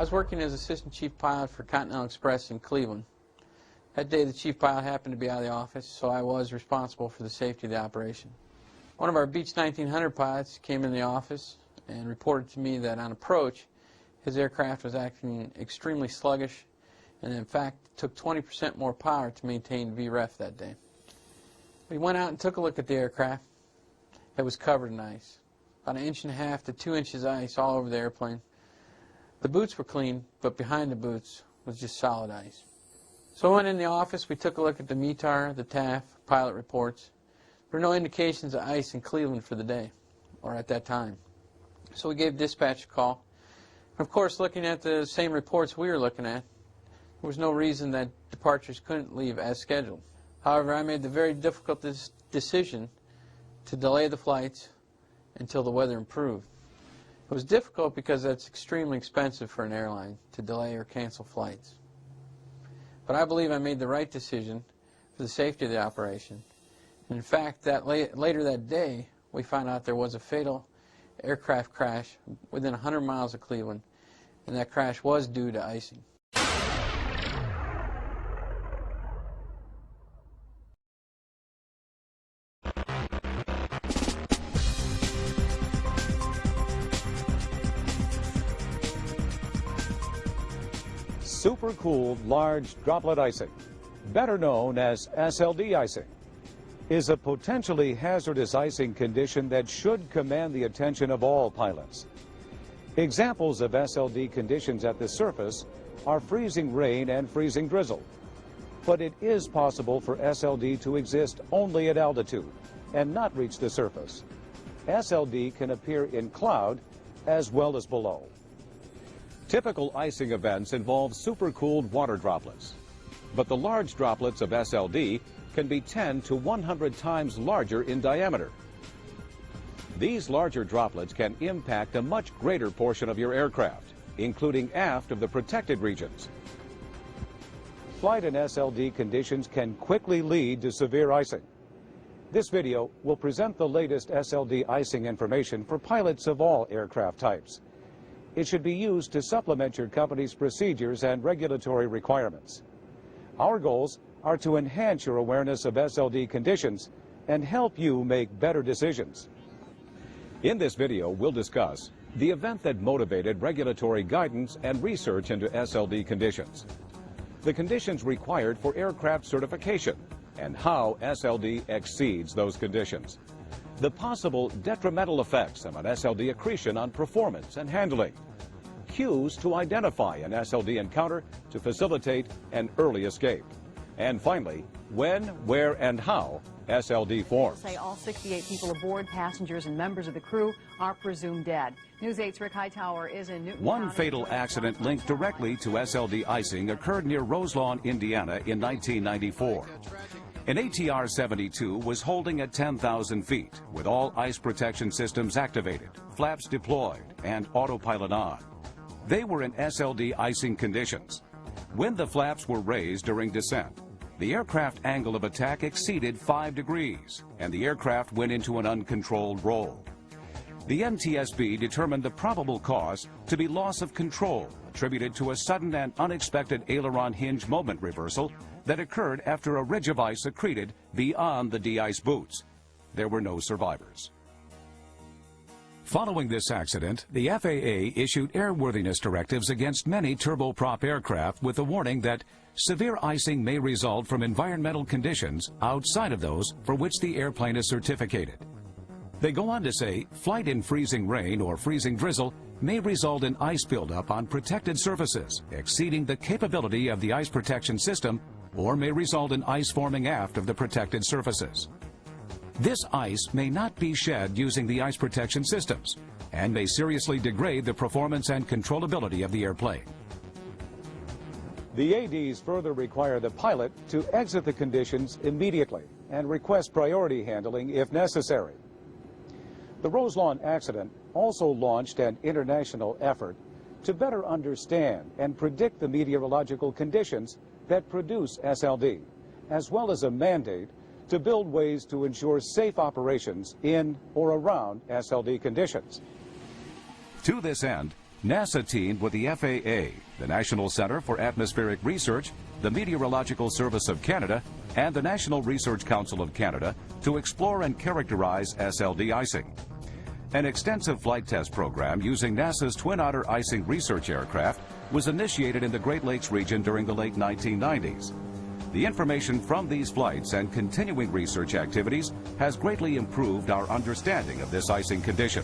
was working as assistant chief pilot for Continental Express in Cleveland. That day the chief pilot happened to be out of the office, so I was responsible for the safety of the operation. One of our Beech 1900 pilots came in the office and reported to me that on approach his aircraft was acting extremely sluggish, and in fact it took 20% more power to maintain VREF that day. We went out and took a look at the aircraft. It was covered in ice, about 1.5 inches to 2 inches ice all over the airplane. The boots were clean, but behind the boots was just solid ice. So I went in the office, we took a look at the METAR, the TAF, pilot reports. There were no indications of ice in Cleveland for the day, or at that time. So we gave dispatch a call. Of course, looking at the same reports we were looking at, there was no reason that departures couldn't leave as scheduled. However, I made the very difficult decision to delay the flights until the weather improved. It was difficult because that's extremely expensive for an airline to delay or cancel flights. But I believe I made the right decision for the safety of the operation. And in fact, later that day, we found out there was a fatal aircraft crash within 100 miles of Cleveland, and that crash was due to icing. Supercooled Large Droplet Icing, better known as SLD icing, is a potentially hazardous icing condition that should command the attention of all pilots. Examples of SLD conditions at the surface are freezing rain and freezing drizzle. But it is possible for SLD to exist only at altitude and not reach the surface. SLD can appear in cloud as well as below. Typical icing events involve supercooled water droplets, but the large droplets of SLD can be 10 to 100 times larger in diameter. These larger droplets can impact a much greater portion of your aircraft, including aft of the protected regions. Flight in SLD conditions can quickly lead to severe icing. This video will present the latest SLD icing information for pilots of all aircraft types. It should be used to supplement your company's procedures and regulatory requirements. Our goals are to enhance your awareness of SLD conditions and help you make better decisions. In this video, we'll discuss the event that motivated regulatory guidance and research into SLD conditions, the conditions required for aircraft certification, and how SLD exceeds those conditions, the possible detrimental effects of an SLD accretion on performance and handling, cues to identify an SLD encounter to facilitate an early escape, and finally, when, where, and how SLD forms. Say all 68 people aboard, passengers and members of the crew, are presumed dead. News 8's Rick Hightower is in Newton. One fatal accident linked directly to SLD icing occurred near Roselawn, Indiana in 1994. An ATR-72 was holding at 10,000 feet with all ice protection systems activated, flaps deployed, and autopilot on. They were in SLD icing conditions. When the flaps were raised during descent, the aircraft angle of attack exceeded 5 degrees, and the aircraft went into an uncontrolled roll. The NTSB determined the probable cause to be loss of control, attributed to a sudden and unexpected aileron hinge moment reversal that occurred after a ridge of ice accreted beyond the de-ice boots. There were no survivors. Following this accident, the FAA issued airworthiness directives against many turboprop aircraft with the warning that severe icing may result from environmental conditions outside of those for which the airplane is certificated. They go on to say flight in freezing rain or freezing drizzle may result in ice buildup on protected surfaces exceeding the capability of the ice protection system, or may result in ice forming aft of the protected surfaces. This ice may not be shed using the ice protection systems and may seriously degrade the performance and controllability of the airplane. The ADs further require the pilot to exit the conditions immediately and request priority handling if necessary. The Roselawn accident also launched an international effort to better understand and predict the meteorological conditions that produce SLD, as well as a mandate to build ways to ensure safe operations in or around SLD conditions. To this end, NASA teamed with the FAA, the National Center for Atmospheric Research, the Meteorological Service of Canada, and the National Research Council of Canada to explore and characterize SLD icing. An extensive flight test program using NASA's Twin Otter icing research aircraft was initiated in the Great Lakes region during the late 1990s. The information from these flights and continuing research activities has greatly improved our understanding of this icing condition.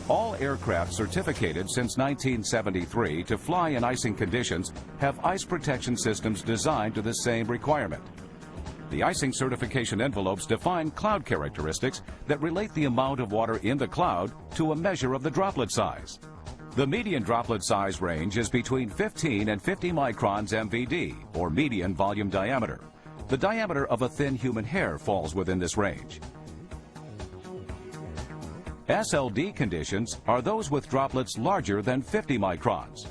All aircraft certificated since 1973 to fly in icing conditions have ice protection systems designed to the same requirement. The icing certification envelopes define cloud characteristics that relate the amount of water in the cloud to a measure of the droplet size. The median droplet size range is between 15 and 50 microns MVD, or median volume diameter. The diameter of a thin human hair falls within this range. SLD conditions are those with droplets larger than 50 microns.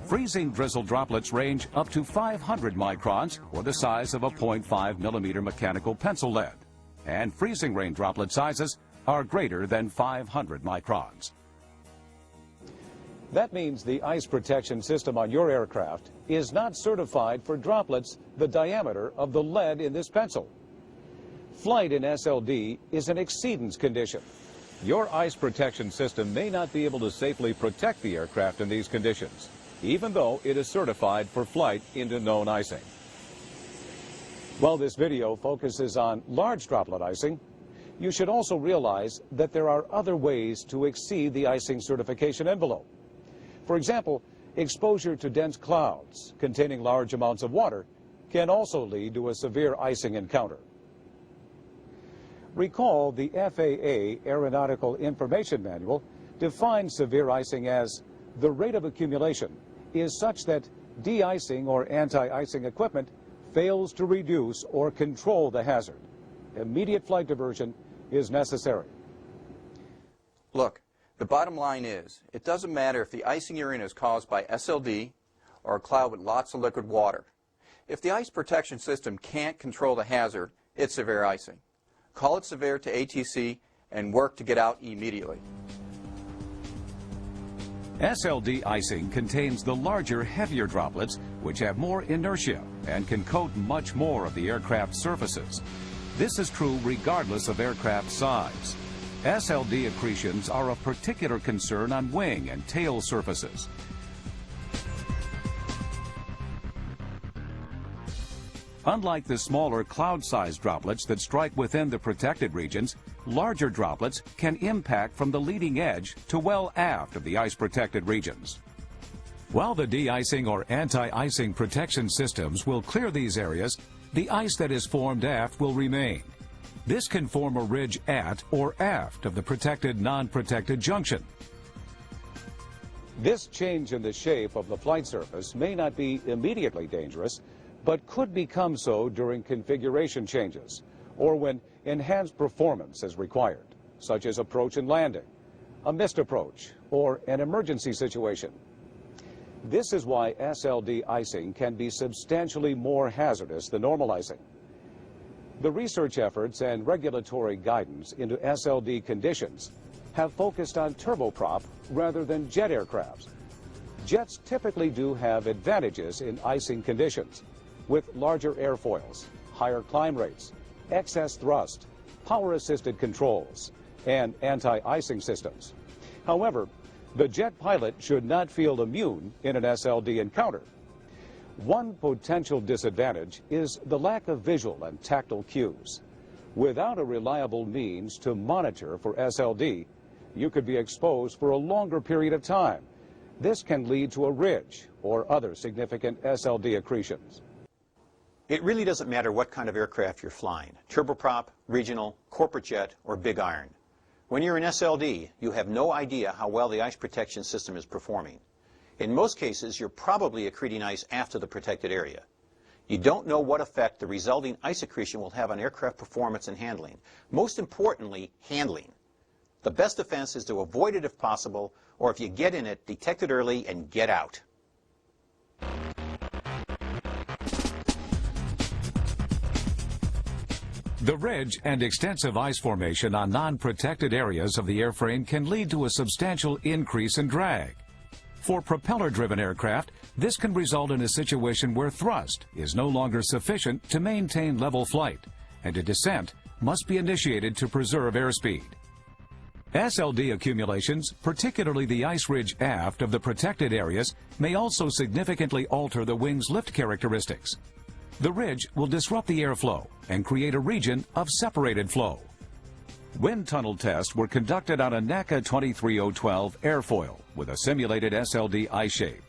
Freezing drizzle droplets range up to 500 microns, or the size of a 0.5 millimeter mechanical pencil lead. And freezing rain droplet sizes are greater than 500 microns. That means the ice protection system on your aircraft is not certified for droplets the diameter of the lead in this pencil. Flight in SLD is an exceedance condition. Your ice protection system may not be able to safely protect the aircraft in these conditions, even though it is certified for flight into known icing. While this video focuses on large droplet icing, you should also realize that there are other ways to exceed the icing certification envelope. For example, exposure to dense clouds containing large amounts of water can also lead to a severe icing encounter. Recall the FAA Aeronautical Information Manual defines severe icing as the rate of accumulation is such that de-icing or anti-icing equipment fails to reduce or control the hazard. Immediate flight diversion is necessary. Look, the bottom line is, it doesn't matter if the icing you're in is caused by SLD or a cloud with lots of liquid water. If the ice protection system can't control the hazard, it's severe icing. Call it severe to ATC and work to get out immediately. SLD icing contains the larger, heavier droplets, which have more inertia and can coat much more of the aircraft's surfaces. This is true regardless of aircraft size. SLD accretions are of particular concern on wing and tail surfaces. Unlike the smaller cloud-sized droplets that strike within the protected regions, larger droplets can impact from the leading edge to well aft of the ice-protected regions. While the de-icing or anti-icing protection systems will clear these areas, the ice that is formed aft will remain. This can form a ridge at or aft of the protected non-protected junction. This change in the shape of the flight surface may not be immediately dangerous, but could become so during configuration changes or when enhanced performance is required, such as approach and landing, a missed approach, or an emergency situation. This is why SLD icing can be substantially more hazardous than normal icing. The research efforts and regulatory guidance into SLD conditions have focused on turboprop rather than jet aircrafts. Jets typically do have advantages in icing conditions, with larger airfoils, higher climb rates, excess thrust, power-assisted controls, and anti-icing systems. However, the jet pilot should not feel immune in an SLD encounter. One potential disadvantage is the lack of visual and tactile cues. Without a reliable means to monitor for SLD, you could be exposed for a longer period of time. This can lead to a ridge or other significant SLD accretions. It really doesn't matter what kind of aircraft you're flying, turboprop, regional, corporate jet, or big iron. When you're in SLD, you have no idea how well the ice protection system is performing. In most cases, you're probably accreting ice after the protected area. You don't know what effect the resulting ice accretion will have on aircraft performance and handling. Most importantly, handling. The best defense is to avoid it if possible, or if you get in it, detect it early and get out. The ridge and extensive ice formation on non-protected areas of the airframe can lead to a substantial increase in drag. For propeller-driven aircraft, this can result in a situation where thrust is no longer sufficient to maintain level flight, and a descent must be initiated to preserve airspeed. SLD accumulations, particularly the ice ridge aft of the protected areas, may also significantly alter the wing's lift characteristics. The ridge will disrupt the airflow and create a region of separated flow. Wind tunnel tests were conducted on a NACA 23012 airfoil with a simulated SLD ice shape.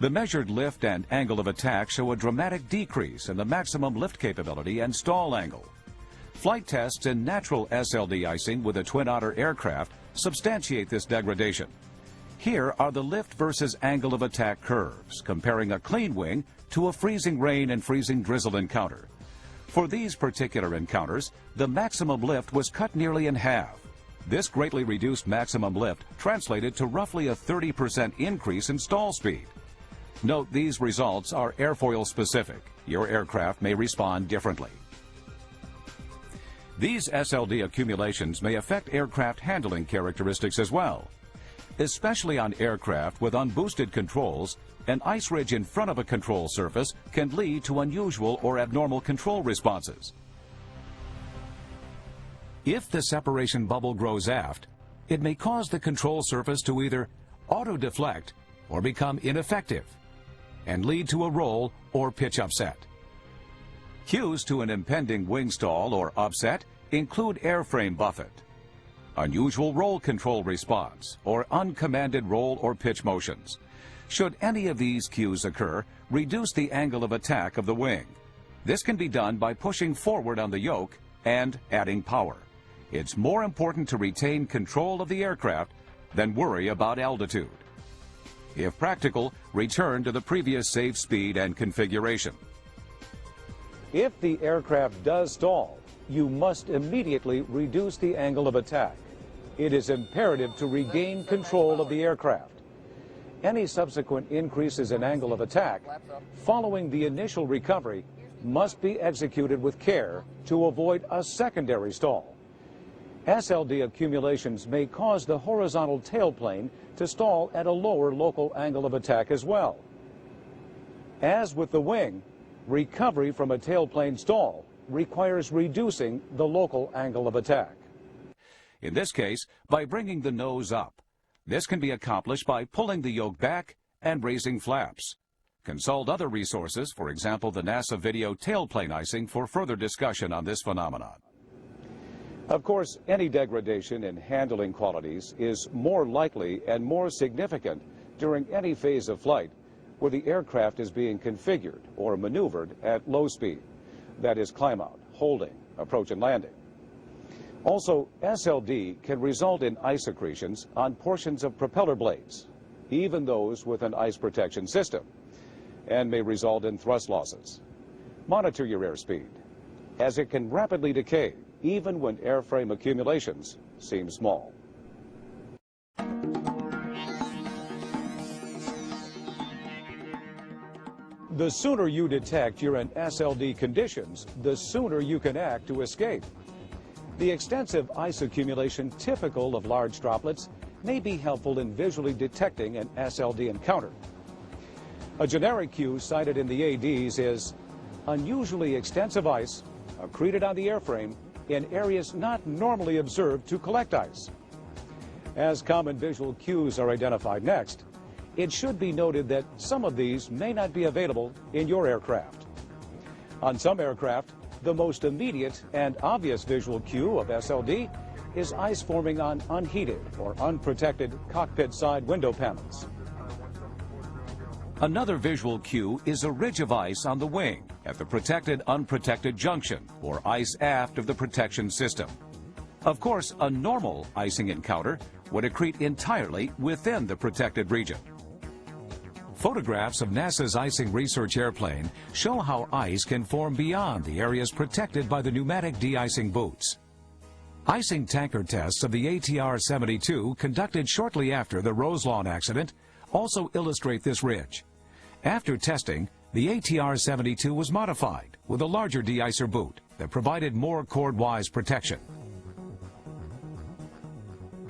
The measured lift and angle of attack show a dramatic decrease in the maximum lift capability and stall angle. Flight tests in natural SLD icing with a Twin Otter aircraft substantiate this degradation. Here are the lift versus angle of attack curves, comparing a clean wing to a freezing rain and freezing drizzle encounter. For these particular encounters, the maximum lift was cut nearly in half. This greatly reduced maximum lift translated to roughly a 30% increase in stall speed. Note these results are airfoil specific. Your aircraft may respond differently. These SLD accumulations may affect aircraft handling characteristics as well. Especially on aircraft with unboosted controls, an ice ridge in front of a control surface can lead to unusual or abnormal control responses. If the separation bubble grows aft, it may cause the control surface to either auto-deflect or become ineffective and lead to a roll or pitch upset. Cues to an impending wing stall or upset include airframe buffet, unusual roll control response, or uncommanded roll or pitch motions. Should any of these cues occur, reduce the angle of attack of the wing. This can be done by pushing forward on the yoke and adding power. It's more important to retain control of the aircraft than worry about altitude. If practical, return to the previous safe speed and configuration. If the aircraft does stall, you must immediately reduce the angle of attack. It is imperative to regain control of the aircraft. Any subsequent increases in angle of attack following the initial recovery must be executed with care to avoid a secondary stall. SLD accumulations may cause the horizontal tailplane to stall at a lower local angle of attack as well. As with the wing, recovery from a tailplane stall requires reducing the local angle of attack. In this case, by bringing the nose up. This can be accomplished by pulling the yoke back and raising flaps. Consult other resources, for example, the NASA video tailplane icing, for further discussion on this phenomenon. Of course, any degradation in handling qualities is more likely and more significant during any phase of flight where the aircraft is being configured or maneuvered at low speed. That is climb out, holding, approach and landing. Also, SLD can result in ice accretions on portions of propeller blades, even those with an ice protection system, and may result in thrust losses. Monitor your airspeed, as it can rapidly decay even when airframe accumulations seem small. The sooner you detect you're in SLD conditions, the sooner you can act to escape. The extensive ice accumulation typical of large droplets may be helpful in visually detecting an SLD encounter. A generic cue cited in the ADs is unusually extensive ice accreted on the airframe in areas not normally observed to collect ice. As common visual cues are identified next, it should be noted that some of these may not be available in your aircraft. On some aircraft, the most immediate and obvious visual cue of SLD is ice forming on unheated or unprotected cockpit side window panels. Another visual cue is a ridge of ice on the wing at the protected-unprotected junction, or ice aft of the protection system. Of course, a normal icing encounter would accrete entirely within the protected region. Photographs of NASA's icing research airplane show how ice can form beyond the areas protected by the pneumatic de-icing boots. Icing tanker tests of the ATR-72 conducted shortly after the Roselawn accident also illustrate this ridge. After testing, the ATR-72 was modified with a larger de-icer boot that provided more chord-wise protection.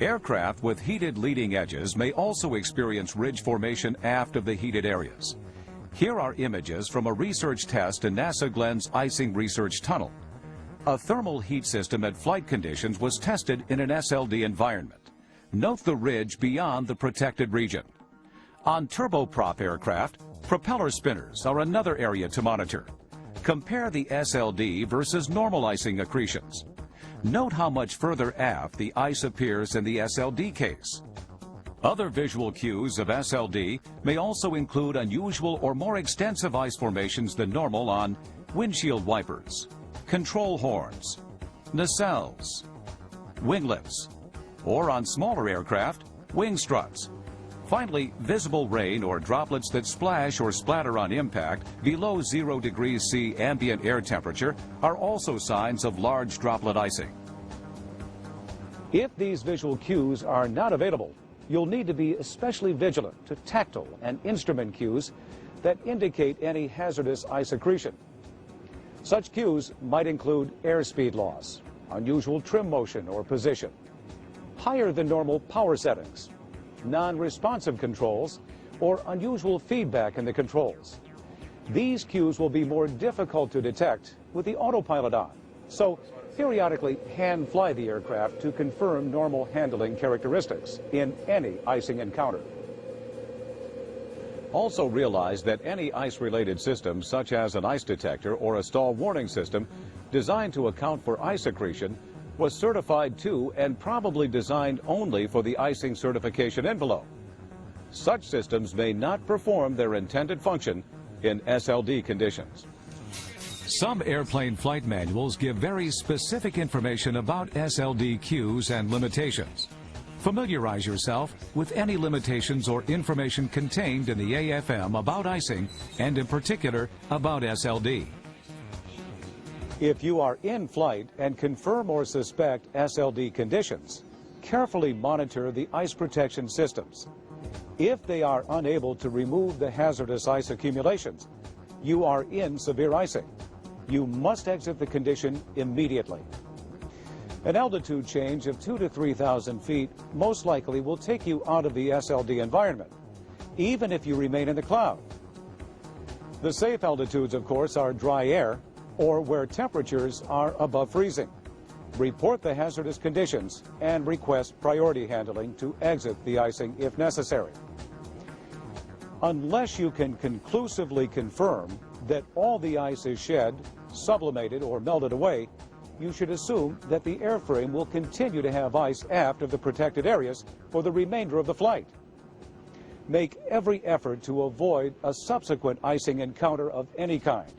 Aircraft with heated leading edges may also experience ridge formation aft of the heated areas. Here are images from a research test in NASA Glenn's icing research tunnel. A thermal heat system at flight conditions was tested in an SLD environment. Note the ridge beyond the protected region. On turboprop aircraft, propeller spinners are another area to monitor. Compare the SLD versus normal icing accretions. Note how much further aft the ice appears in the SLD case. Other visual cues of SLD may also include unusual or more extensive ice formations than normal on windshield wipers, control horns, nacelles, winglets, or on smaller aircraft, wing struts. Finally, visible rain or droplets that splash or splatter on impact below 0 degrees C ambient air temperature are also signs of large droplet icing. If these visual cues are not available, you'll need to be especially vigilant to tactile and instrument cues that indicate any hazardous ice accretion. Such cues might include airspeed loss, unusual trim motion or position, higher than normal power settings, non-responsive controls, or unusual feedback in the controls. These cues will be more difficult to detect with the autopilot on, so periodically hand fly the aircraft to confirm normal handling characteristics in any icing encounter. Also realize that any ice-related system, such as an ice detector or a stall warning system designed to account for ice accretion, was certified to and probably designed only for the icing certification envelope. Such systems may not perform their intended function in SLD conditions. Some airplane flight manuals give very specific information about SLD cues and limitations. Familiarize yourself with any limitations or information contained in the AFM about icing, and in particular about SLD. If you are in flight and confirm or suspect SLD conditions, carefully monitor the ice protection systems. If they are unable to remove the hazardous ice accumulations, you are in severe icing. You must exit the condition immediately. An altitude change of 2,000 to 3,000 feet most likely will take you out of the SLD environment, even if you remain in the cloud. The safe altitudes, of course, are dry air or where temperatures are above freezing. Report the hazardous conditions and request priority handling to exit the icing if necessary. Unless you can conclusively confirm that all the ice is shed, sublimated, or melted away, you should assume that the airframe will continue to have ice aft of the protected areas for the remainder of the flight. Make every effort to avoid a subsequent icing encounter of any kind.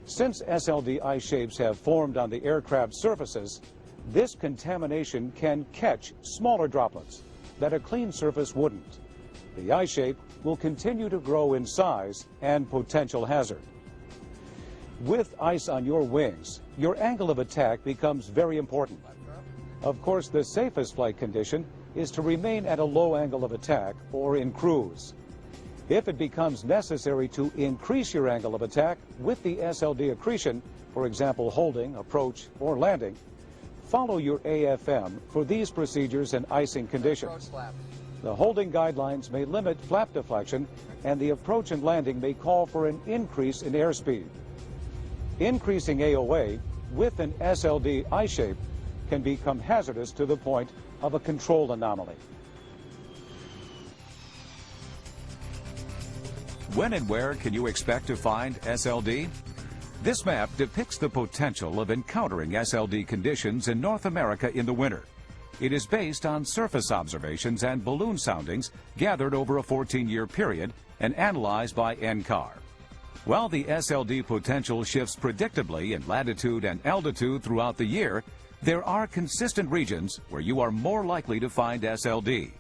Since SLD ice shapes have formed on the aircraft surfaces, this contamination can catch smaller droplets that a clean surface wouldn't. The ice shape will continue to grow in size and potential hazard. With ice on your wings, your angle of attack becomes very important. Of course, the safest flight condition is to remain at a low angle of attack or in cruise. If it becomes necessary to increase your angle of attack with the SLD accretion, for example holding, approach, or landing, follow your AFM for these procedures and icing conditions. The holding guidelines may limit flap deflection, and the approach and landing may call for an increase in airspeed. Increasing AOA with an SLD ice shape can become hazardous to the point of a control anomaly. When and where can you expect to find SLD? This map depicts the potential of encountering SLD conditions in North America in the winter. It is based on surface observations and balloon soundings gathered over a 14-year period and analyzed by NCAR. While the SLD potential shifts predictably in latitude and altitude throughout the year, there are consistent regions where you are more likely to find SLD.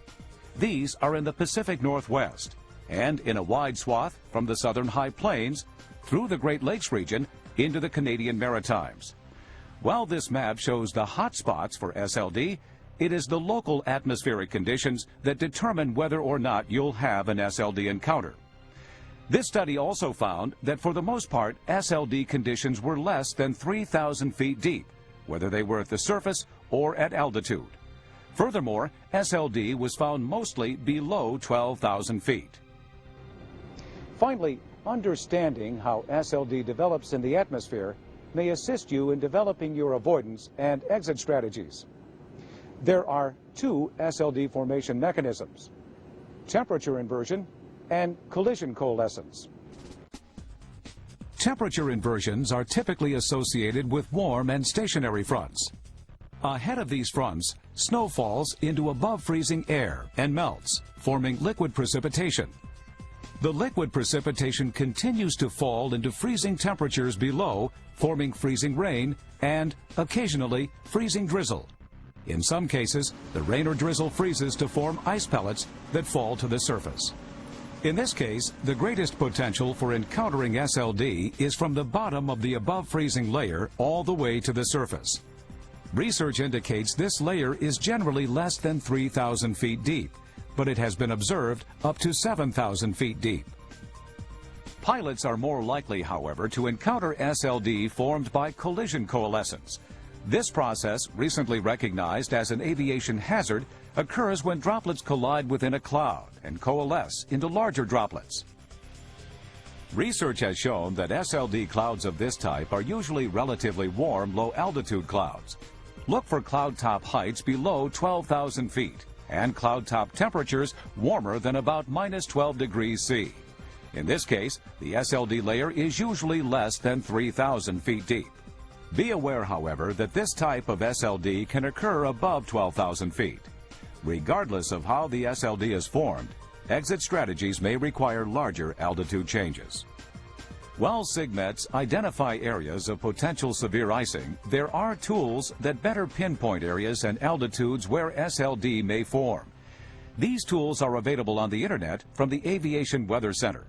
These are in the Pacific Northwest and in a wide swath from the southern high plains through the Great Lakes region into the Canadian Maritimes. While this map shows the hot spots for SLD, it is the local atmospheric conditions that determine whether or not you'll have an SLD encounter. This study also found that for the most part, SLD conditions were less than 3,000 feet deep, whether they were at the surface or at altitude. Furthermore, SLD was found mostly below 12,000 feet. Finally, understanding how SLD develops in the atmosphere may assist you in developing your avoidance and exit strategies. There are two SLD formation mechanisms: temperature inversion and collision coalescence. Temperature inversions are typically associated with warm and stationary fronts. Ahead of these fronts, snow falls into above freezing air and melts, forming liquid precipitation. The liquid precipitation continues to fall into freezing temperatures below, forming freezing rain and, occasionally, freezing drizzle. In some cases, the rain or drizzle freezes to form ice pellets that fall to the surface. In this case, the greatest potential for encountering SLD is from the bottom of the above freezing layer all the way to the surface. Research indicates this layer is generally less than 3,000 feet deep, but it has been observed up to 7,000 feet deep. Pilots are more likely, however, to encounter SLD formed by collision coalescence. This process, recently recognized as an aviation hazard, occurs when droplets collide within a cloud and coalesce into larger droplets. Research has shown that SLD clouds of this type are usually relatively warm, low-altitude clouds. Look for cloud top heights below 12,000 feet and cloud top temperatures warmer than about -12 degrees C. In this case, the SLD layer is usually less than 3,000 feet deep. Be aware, however, that this type of SLD can occur above 12,000 feet. Regardless of how the SLD is formed, exit strategies may require larger altitude changes. While SIGMETs identify areas of potential severe icing, there are tools that better pinpoint areas and altitudes where SLD may form. These tools are available on the Internet from the Aviation Weather Center.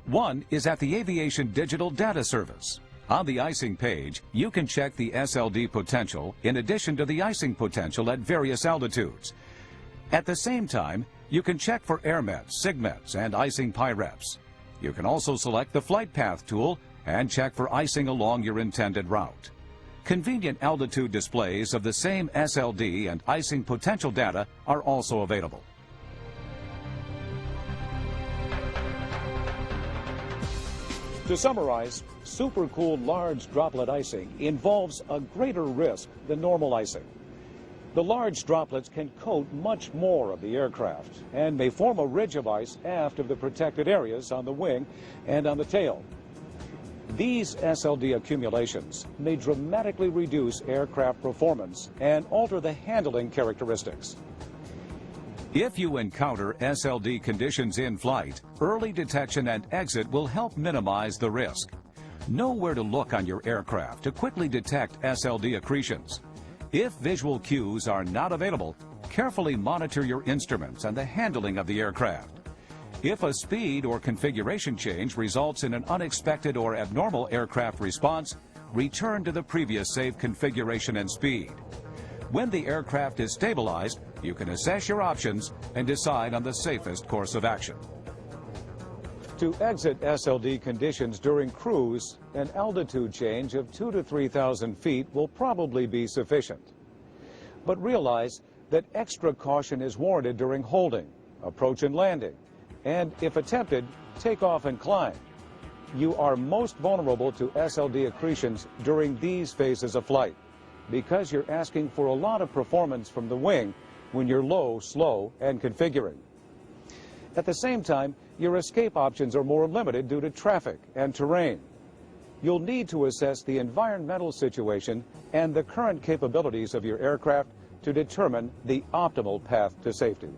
One is at the Aviation Digital Data Service. On the icing page, you can check the SLD potential in addition to the icing potential at various altitudes. At the same time, you can check for airmets, SIGMETs, and icing PIREPs. You can also select the Flight Path tool and check for icing along your intended route. Convenient altitude displays of the same SLD and icing potential data are also available. To summarize, supercooled large droplet icing involves a greater risk than normal icing. The large droplets can coat much more of the aircraft and may form a ridge of ice aft of the protected areas on the wing and on the tail. These SLD accumulations may dramatically reduce aircraft performance and alter the handling characteristics. If you encounter SLD conditions in flight, early detection and exit will help minimize the risk. Know where to look on your aircraft to quickly detect SLD accretions. If visual cues are not available, carefully monitor your instruments and the handling of the aircraft. If a speed or configuration change results in an unexpected or abnormal aircraft response, return to the previous safe configuration and speed. When the aircraft is stabilized, you can assess your options and decide on the safest course of action. To exit SLD conditions during cruise, an altitude change of 2,000 to 3,000 feet will probably be sufficient. But realize that extra caution is warranted during holding, approach and landing, and if attempted, takeoff and climb. You are most vulnerable to SLD accretions during these phases of flight because you're asking for a lot of performance from the wing when you're low, slow, and configuring. At the same time, your escape options are more limited due to traffic and terrain. You'll need to assess the environmental situation and the current capabilities of your aircraft to determine the optimal path to safety.